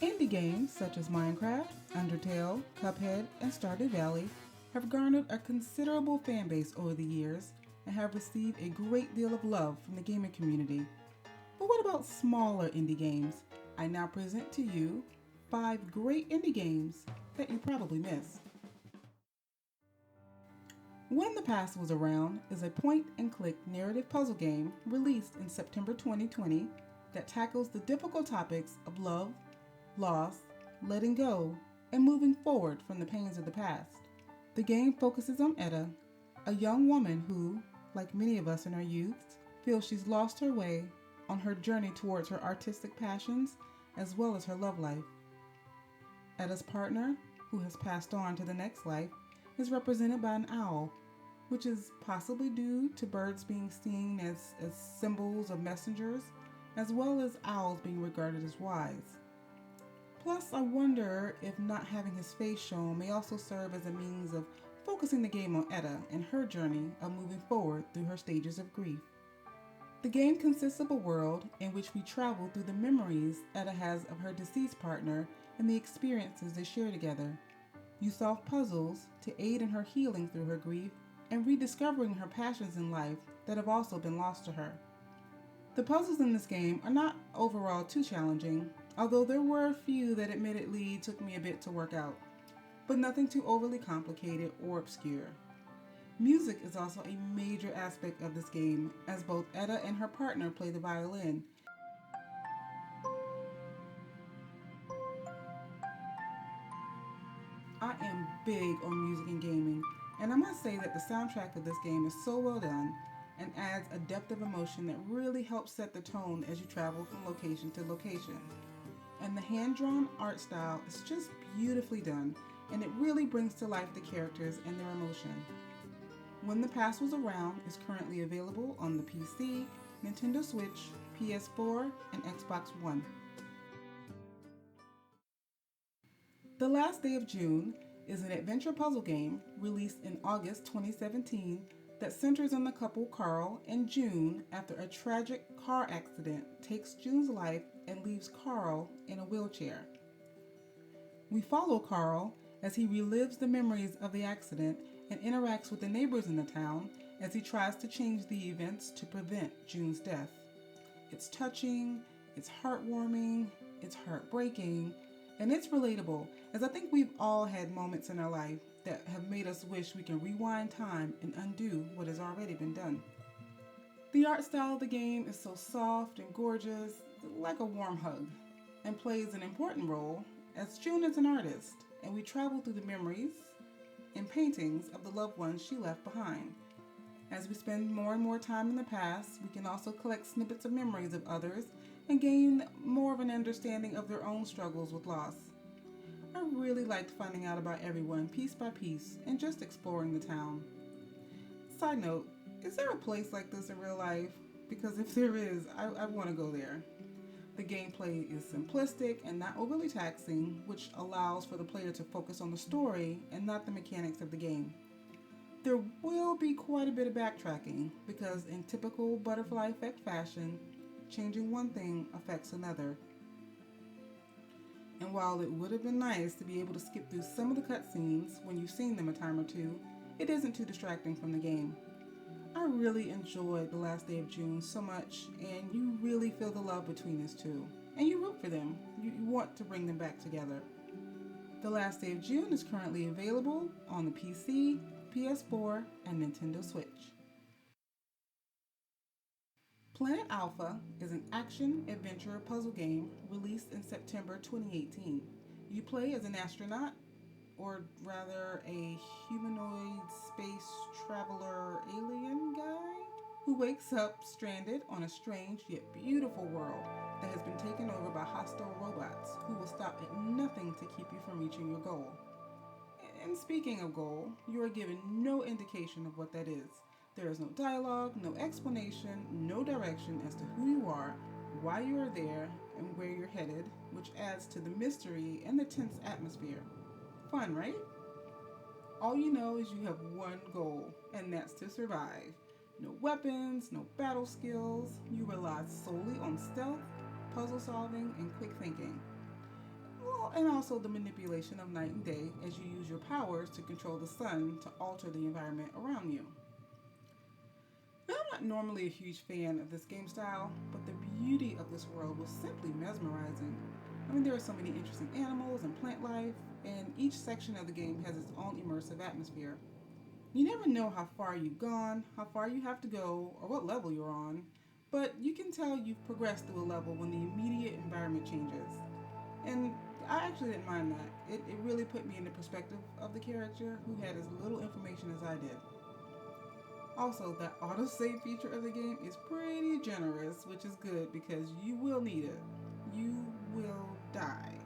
Indie games such as Minecraft, Undertale, Cuphead, and Stardew Valley have garnered a considerable fan base over the years and have received a great deal of love from the gaming community. But what about smaller indie games? I now present to you 5 great indie games that you probably missed. When the Past Was Around is a point and click narrative puzzle game released in September 2020 that tackles the difficult topics of love, loss, letting go, and moving forward from the pains of the past. The game focuses on Etta, a young woman who, like many of us in our youths, feels she's lost her way on her journey towards her artistic passions as well as her love life. Etta's partner, who has passed on to the next life, is represented by an owl, which is possibly due to birds being seen as symbols of messengers, as well as owls being regarded as wise. Plus, I wonder if not having his face shown may also serve as a means of focusing the game on Etta and her journey of moving forward through her stages of grief. The game consists of a world in which we travel through the memories Etta has of her deceased partner and the experiences they share together. You solve puzzles to aid in her healing through her grief and rediscovering her passions in life that have also been lost to her. The puzzles in this game are not overall too challenging, although there were a few that admittedly took me a bit to work out, but nothing too overly complicated or obscure. Music is also a major aspect of this game, as both Etta and her partner play the violin. I am big on music and gaming, and I must say that the soundtrack of this game is so well done and adds a depth of emotion that really helps set the tone as you travel from location to location. And the hand-drawn art style is just beautifully done, and it really brings to life the characters and their emotion. When the Past Was Around is currently available on the PC, Nintendo Switch, PS4, and Xbox One. The Last Day of June is an adventure puzzle game released in August 2017 that centers on the couple Carl and June after a tragic car accident takes June's life and leaves Carl in a wheelchair. We follow Carl as he relives the memories of the accident and interacts with the neighbors in the town as he tries to change the events to prevent June's death. It's touching, it's heartwarming, it's heartbreaking, and it's relatable, as I think we've all had moments in our life that have made us wish we can rewind time and undo what has already been done. The art style of the game is so soft and gorgeous, like a warm hug, and plays an important role as June is an artist, and we travel through the memories and paintings of the loved ones she left behind. As we spend more and more time in the past, we can also collect snippets of memories of others and gain more of an understanding of their own struggles with loss. I really liked finding out about everyone piece by piece and just exploring the town. Side note, is there a place like this in real life? Because if there is, I want to go there. The gameplay is simplistic and not overly taxing, which allows for the player to focus on the story and not the mechanics of the game. There will be quite a bit of backtracking because in typical butterfly effect fashion, changing one thing affects another. And while it would have been nice to be able to skip through some of the cutscenes when you've seen them a time or two, it isn't too distracting from the game. I really enjoyed The Last Day of June so much, and you really feel the love between these two. And you root for them. You want to bring them back together. The Last Day of June is currently available on the PC, PS4, and Nintendo Switch. Planet Alpha is an action-adventure puzzle game released in September 2018. You play as an astronaut, or rather a humanoid space traveler alien guy, who wakes up stranded on a strange yet beautiful world that has been taken over by hostile robots who will stop at nothing to keep you from reaching your goal. And speaking of goal, you are given no indication of what that is. There is no dialogue, no explanation, no direction as to who you are, why you are there, and where you're headed, which adds to the mystery and the tense atmosphere. Fun, right? All you know is you have one goal, and that's to survive. No weapons, no battle skills. You rely solely on stealth, puzzle solving, and quick thinking. and also the manipulation of night and day as you use your powers to control the sun to alter the environment around you. Now, I'm not normally a huge fan of this game style, but the beauty of this world was simply mesmerizing. I mean, there are so many interesting animals and plant life, and each section of the game has its own immersive atmosphere. You never know how far you've gone, how far you have to go, or what level you're on, but you can tell you've progressed through a level when the immediate environment changes. And I actually didn't mind that. It really put me in the perspective of the character who had as little information as I did. Also, that autosave feature of the game is pretty generous, which is good because you will need it. You will die.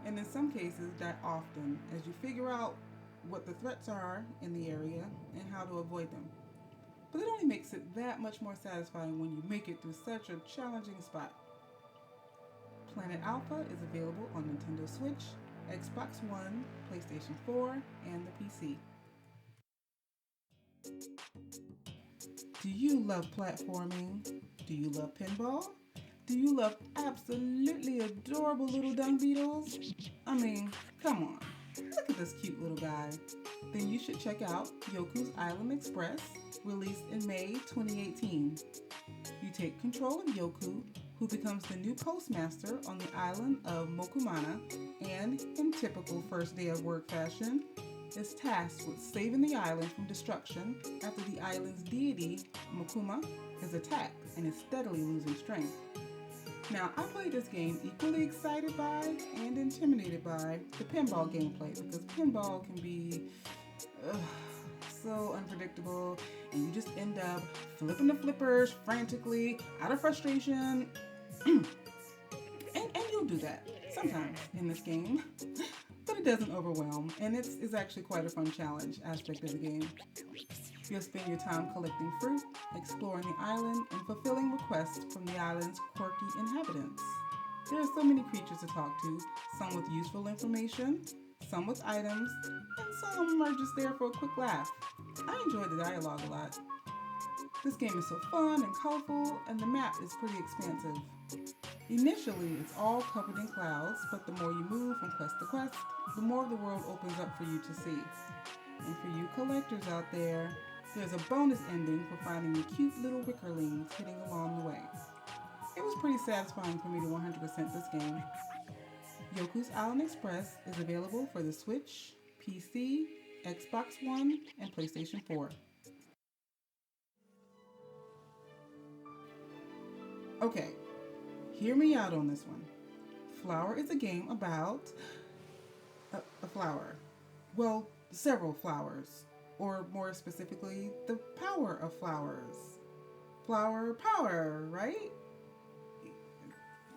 And in some cases, die often as you figure out what the threats are in the area and how to avoid them. But it only makes it that much more satisfying when you make it through such a challenging spot. Planet Alpha is available on Nintendo Switch, Xbox One, PlayStation 4, and the PC. Do you love platforming? Do you love pinball? Do you love absolutely adorable little dung beetles? I mean, come on. Look at this cute little guy. Then you should check out Yoku's Island Express, released in May 2018. You take control of Yoku, who becomes the new postmaster on the island of Mokumana, and, in typical first day of work fashion, is tasked with saving the island from destruction after the island's deity, Mokuma, is attacked and is steadily losing strength. Now, I played this game equally excited by and intimidated by the pinball gameplay because pinball can be so unpredictable and you just end up flipping the flippers frantically out of frustration. and you'll do that sometimes in this game, but it doesn't overwhelm, and it's actually quite a fun challenge aspect of the game. You'll spend your time collecting fruit, exploring the island, and fulfilling requests from the island's quirky inhabitants. There are so many creatures to talk to, some with useful information, some with items, and some are just there for a quick laugh. I enjoyed the dialogue a lot. This game is so fun and colorful, and the map is pretty expansive. Initially, it's all covered in clouds, but the more you move from quest to quest, the more of the world opens up for you to see. And for you collectors out there, there's a bonus ending for finding the cute little wickerlings hidden along the way. It was pretty satisfying for me to 100% this game. Yoku's Island Express is available for the Switch, PC, Xbox One, and PlayStation 4. Okay, hear me out on this one. Flower is a game about a flower. Well, several flowers. Or more specifically, the power of flowers. Flower power, right?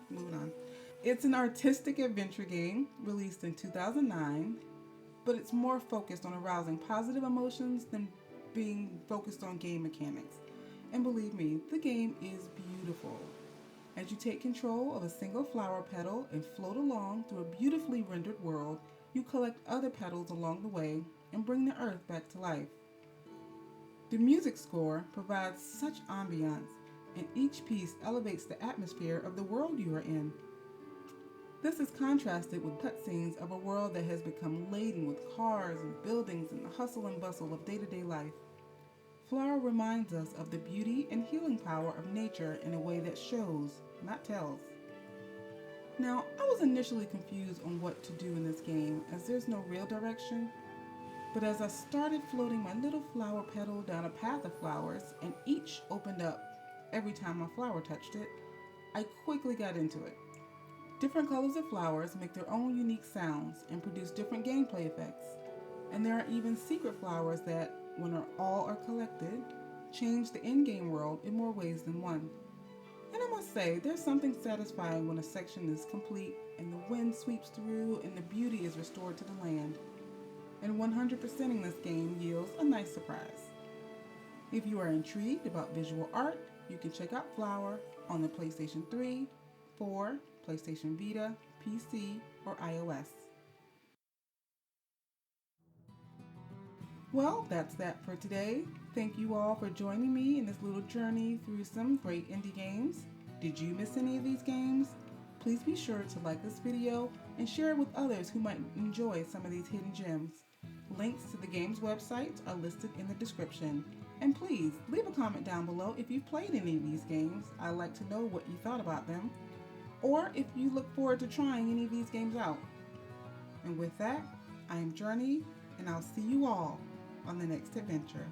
Moving on. It's an artistic adventure game released in 2009, but it's more focused on arousing positive emotions than being focused on game mechanics. And believe me, the game is beautiful. As you take control of a single flower petal and float along through a beautifully rendered world, you collect other petals along the way and bring the earth back to life. The music score provides such ambiance, and each piece elevates the atmosphere of the world you are in. This is contrasted with cutscenes of a world that has become laden with cars and buildings and the hustle and bustle of day-to-day life. Flower reminds us of the beauty and healing power of nature in a way that shows, not tells. Now, I was initially confused on what to do in this game as there's no real direction, but as I started floating my little flower petal down a path of flowers and each opened up every time my flower touched it, I quickly got into it. Different colors of flowers make their own unique sounds and produce different gameplay effects, and there are even secret flowers that, when all are collected, change the in-game world in more ways than one. And I must say, there's something satisfying when a section is complete and the wind sweeps through and the beauty is restored to the land. And 100%ing this game yields a nice surprise. If you are intrigued about visual art, you can check out Flower on the PlayStation 3, 4, PlayStation Vita, PC, or iOS. Well, that's that for today. Thank you all for joining me in this little journey through some great indie games. Did you miss any of these games? Please be sure to like this video and share it with others who might enjoy some of these hidden gems. Links to the game's websites are listed in the description. And please leave a comment down below if you've played any of these games. I'd like to know what you thought about them, or if you look forward to trying any of these games out. And with that, I am Journey, and I'll see you all on the next adventure.